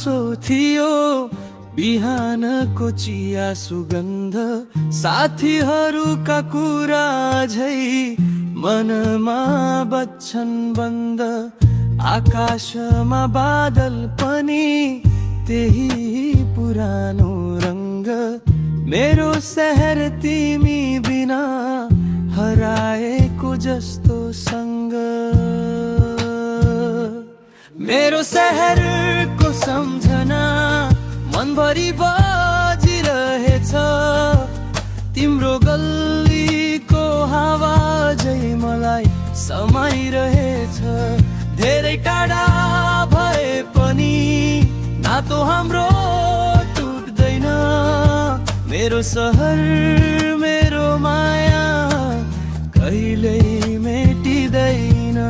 गुनासो थियो बिहानको चिया सुगन्ध साथीहरूका कुरा झै मनमा बच्छन् बन्द आकाशमा बादल पनि त्यही पुरानो रंग मेरो शहर तिमी बिना हराएको जस्तो सँग मेरो शहरको सम्झना मनभरि बाजिरहेछ तिम्रो गल्लीको हावा झै मलाई समाइरहेछ धेरै टाढा भए पनि नातो हाम्रो टुट्दैन मेरो शहर मेरो माया कहिल्यै मेटिँदैन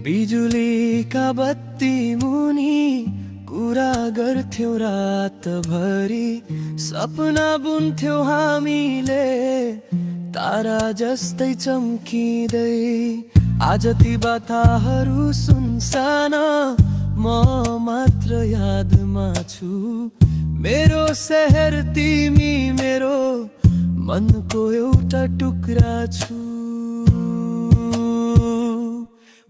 बिजुलीका बत्ती मुनि कुरा गर्थ्यौ रातभरि सपना बुन्थ्यौ हामीले तारा जस्तै चम्किँदै आज ती बाताहरू सुनसान म मात्र यादमा छु मेरो शहर तिमी मेरो मनको एउटा टुक्रा छु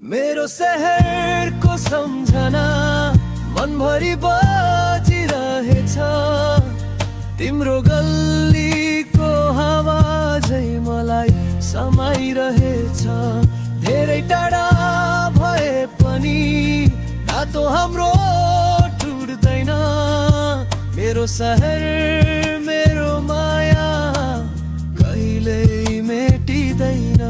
मेरो शहरको सम्झना मनभरि बाजिरहेछ तिम्रो गल्लीको हावा झै मलाई समाइरहेछ धेरै टाढा भए पनि नातो हाम्रो टुट्दैन मेरो शहर मेरो माया कहिल्यै मेटिँदैन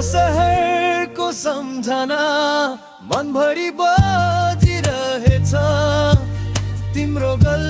शहरको सम्झना मनभरि बाजिरहेछ तिम्रो गल्ली